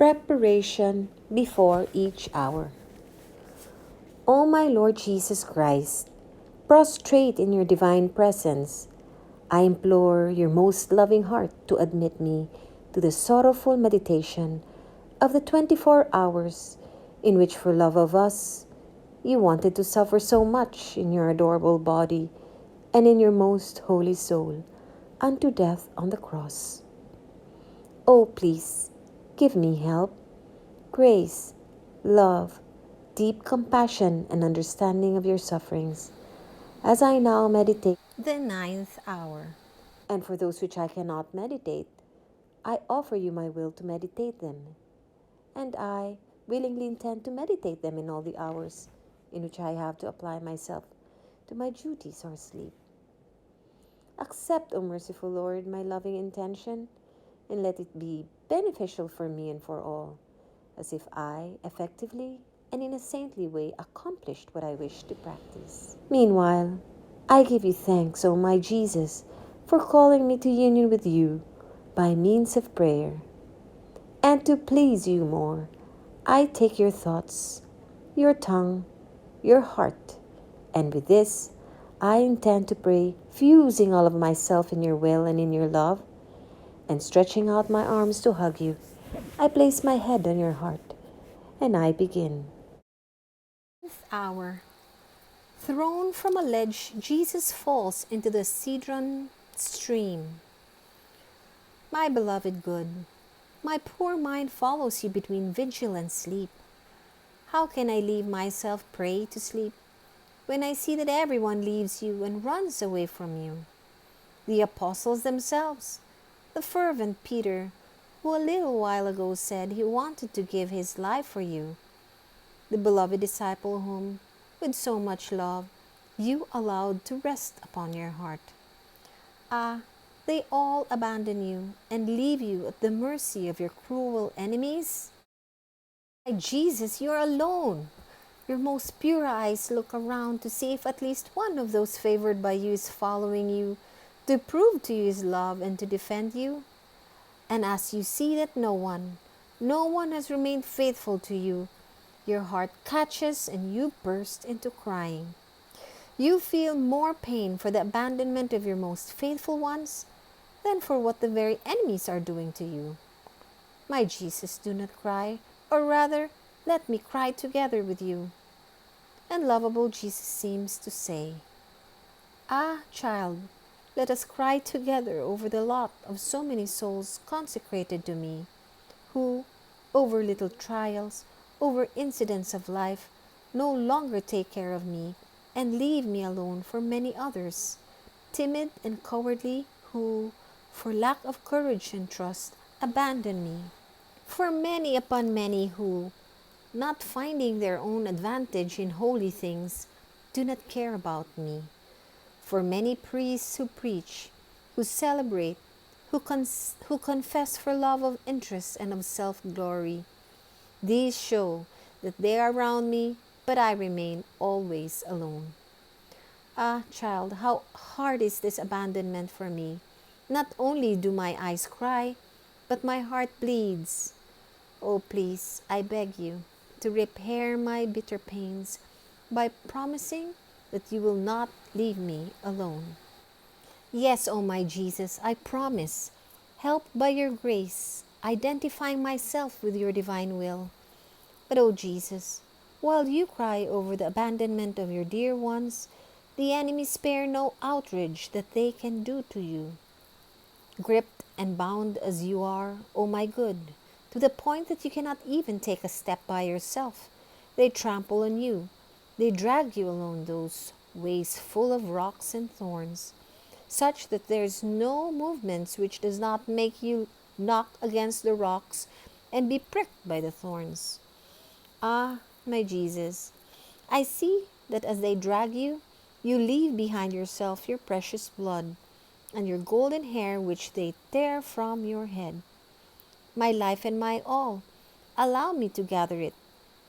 Preparation before each hour. O my Lord Jesus Christ, prostrate in your divine presence, I implore your most loving heart to admit me to the sorrowful meditation of the 24 hours in which, for love of us, you wanted to suffer so much in your adorable body and in your most holy soul unto death on the cross. Oh, please, give me help, grace, love, deep compassion and understanding of your sufferings, as I now meditate the 9th hour. And for those which I cannot meditate, I offer you my will to meditate them, and I willingly intend to meditate them in all the hours in which I have to apply myself to my duties or sleep. Accept, O merciful Lord, my loving intention, and let it be beneficial for me and for all, as if I effectively and in a saintly way accomplished what I wish to practice. Meanwhile, I give you thanks, O my Jesus, for calling me to union with you by means of prayer. And to please you more, I take your thoughts, your tongue, your heart, and with this, I intend to pray, fusing all of myself in your will and in your love, and stretching out my arms to hug you, I place my head on your heart, and I begin. 9th hour. Thrown from a ledge, Jesus falls into the Cedron stream. My beloved good, my poor mind follows you between vigil and sleep. How can I leave myself prey to sleep when I see that everyone leaves you and runs away from you? The apostles themselves, the fervent Peter, who a little while ago said he wanted to give his life for you, the beloved disciple whom, with so much love, you allowed to rest upon your heart. Ah, they all abandon you and leave you at the mercy of your cruel enemies? My Jesus, you are alone. Your most pure eyes look around to see if at least one of those favored by you is following you, to prove to you his love and to defend you. And as you see that no one has remained faithful to you, your heart catches and you burst into crying. You feel more pain for the abandonment of your most faithful ones than for what the very enemies are doing to you. My Jesus, do not cry, or rather, let me cry together with you. And lovable Jesus seems to say, Ah, child, let us cry together over the lot of so many souls consecrated to me, who, over little trials, over incidents of life, no longer take care of me and leave me alone for many others, timid and cowardly, who, for lack of courage and trust, abandon me. For many upon many who, not finding their own advantage in holy things, do not care about me. For many priests who preach, who celebrate, who confess for love of interest and of self-glory, these show that they are around me, but I remain always alone. Ah, child, how hard is this abandonment for me. Not only do my eyes cry, but my heart bleeds. Oh, please, I beg you to repair my bitter pains by promising that you will not leave me alone. Yes, oh my Jesus, I promise, helped by your grace, identifying myself with your divine will. But, oh Jesus, while you cry over the abandonment of your dear ones, the enemy spare no outrage that they can do to you. Gripped and bound as you are, O my good, to the point that you cannot even take a step by yourself, they trample on you. They drag you along those ways full of rocks and thorns, such that there is no movement which does not make you knock against the rocks and be pricked by the thorns. Ah, my Jesus, I see that as they drag you, you leave behind yourself your precious blood and your golden hair which they tear from your head. My life and my all, allow me to gather it,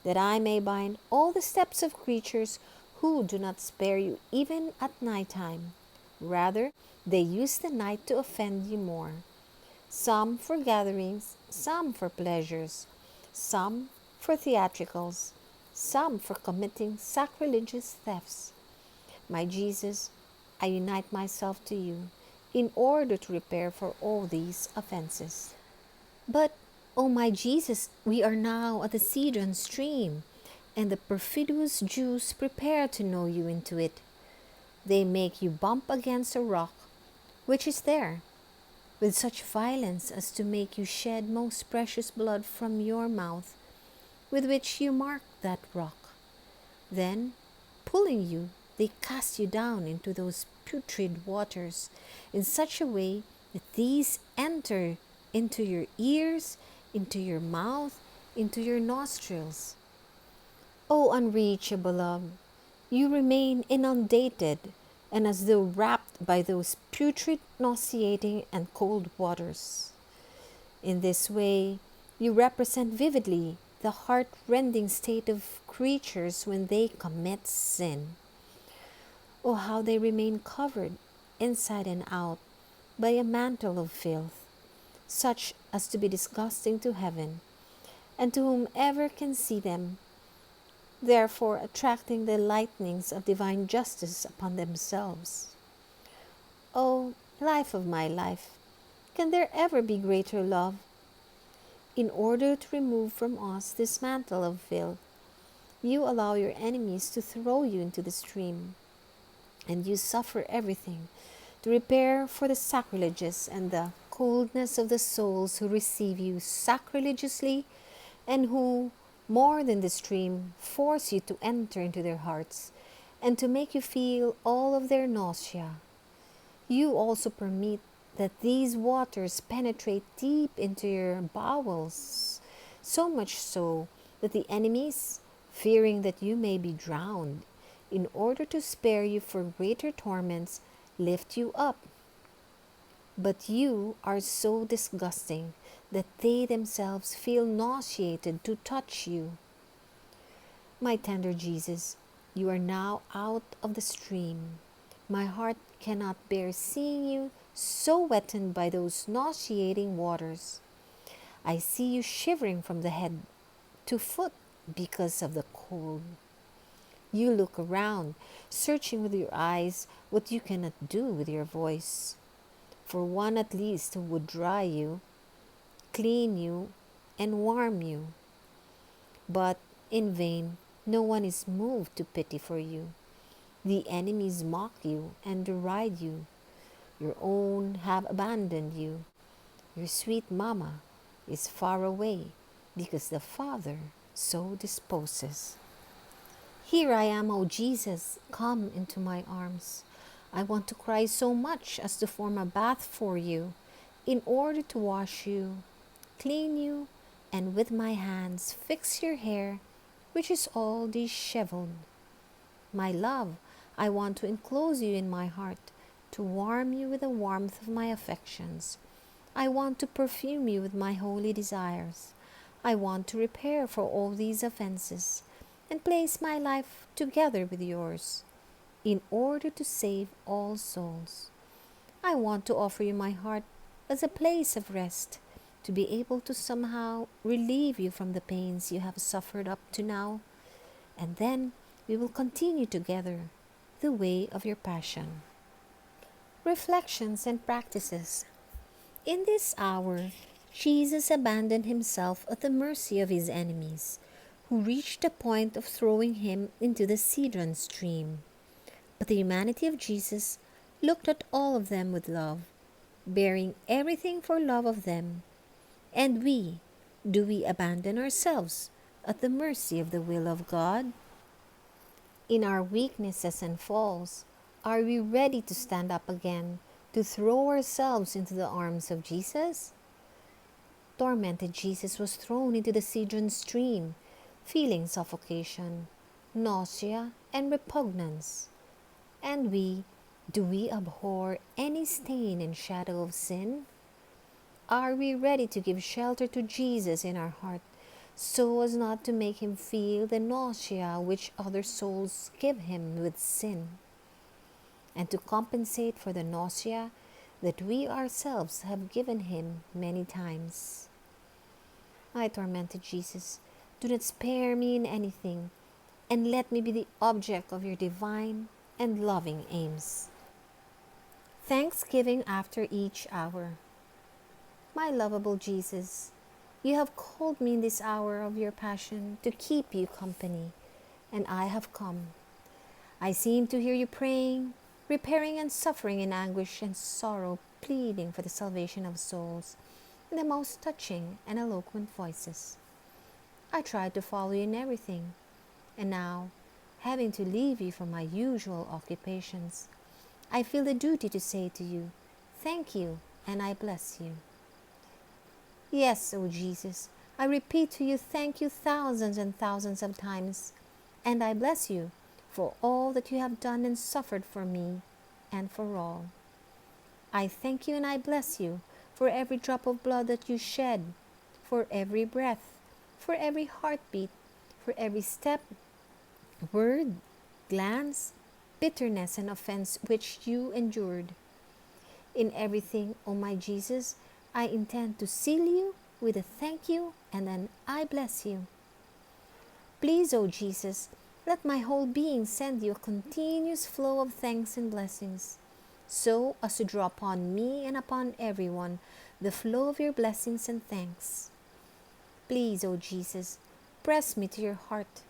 that I may bind all the steps of creatures who do not spare you even at night time. Rather, they use the night to offend you more. Some for gatherings, some for pleasures, some for theatricals, some for committing sacrilegious thefts. My Jesus, I unite myself to you in order to repair for all these offenses. But, O my Jesus, we are now at the Cedron stream, and the perfidious Jews prepare to know you into it. They make you bump against a rock, which is there, with such violence as to make you shed most precious blood from your mouth, with which you mark that rock. Then, pulling you, they cast you down into those putrid waters in such a way that these enter into your ears, into your mouth, into your nostrils. O unreachable love, you remain inundated and as though wrapped by those putrid, nauseating, and cold waters. In this way, you represent vividly the heart-rending state of creatures when they commit sin. Oh, how they remain covered, inside and out, by a mantle of filth, such as to be disgusting to heaven, and to whomever can see them, therefore attracting the lightnings of divine justice upon themselves. Oh, life of my life, can there ever be greater love? In order to remove from us this mantle of filth, you allow your enemies to throw you into the stream, and you suffer everything to repair for the sacrileges and the coldness of the souls who receive you sacrilegiously and who, more than the stream, force you to enter into their hearts and to make you feel all of their nausea. You also permit that these waters penetrate deep into your bowels, so much so that the enemies, fearing that you may be drowned, in order to spare you for greater torments, lift you up. But you are so disgusting that they themselves feel nauseated to touch you. My tender Jesus, you are now out of the stream. My heart cannot bear seeing you so wetted by those nauseating waters. I see you shivering from the head to foot because of the cold. You look around, searching with your eyes what you cannot do with your voice. For one at least who would dry you, clean you, and warm you. But in vain, no one is moved to pity for you. The enemies mock you and deride you. Your own have abandoned you. Your sweet mamma is far away because the Father so disposes. Here I am, O Jesus, come into my arms. I want to cry so much as to form a bath for you, in order to wash you, clean you, and with my hands fix your hair, which is all disheveled. My love, I want to enclose you in my heart, to warm you with the warmth of my affections. I want to perfume you with my holy desires. I want to repair for all these offenses, and place my life together with yours, in order to save all souls. I want to offer you my heart as a place of rest, to be able to somehow relieve you from the pains you have suffered up to now, and then we will continue together the way of your passion. Reflections and practices. In this hour, Jesus abandoned himself at the mercy of his enemies, who reached the point of throwing him into the Cedron stream. But the humanity of Jesus looked at all of them with love, bearing everything for love of them. And do we abandon ourselves at the mercy of the will of God? In our weaknesses and falls, are we ready to stand up again, to throw ourselves into the arms of Jesus? Tormented Jesus was thrown into the Cedron stream, feeling suffocation, nausea, and repugnance. And do we abhor any stain and shadow of sin? Are we ready to give shelter to Jesus in our heart, so as not to make him feel the nausea which other souls give him with sin, and to compensate for the nausea that we ourselves have given him many times? My tormented Jesus, do not spare me in anything, and let me be the object of your divine and loving aims. Thanksgiving after each hour. My lovable Jesus, you have called me in this hour of your passion to keep you company, and I have come. I seem to hear you praying, repairing and suffering in anguish and sorrow, pleading for the salvation of souls in the most touching and eloquent voices. I tried to follow you in everything, and now, having to leave you from my usual occupations, I feel the duty to say to you, thank you, and I bless you. Yes, O Jesus, I repeat to you, thank you thousands and thousands of times, and I bless you for all that you have done and suffered for me and for all. I thank you and I bless you for every drop of blood that you shed, for every breath, for every heartbeat, for every step, word, glance, bitterness, and offense which you endured. In everything, O my Jesus, I intend to seal you with a thank you and an I bless you. Please, O Jesus, let my whole being send you a continuous flow of thanks and blessings, so as to draw upon me and upon everyone the flow of your blessings and thanks. Please, O Jesus, press me to your heart,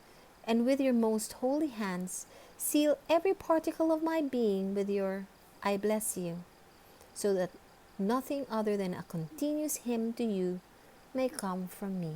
and with your most holy hands seal every particle of my being with your I bless you, so that nothing other than a continuous hymn to you may come from me.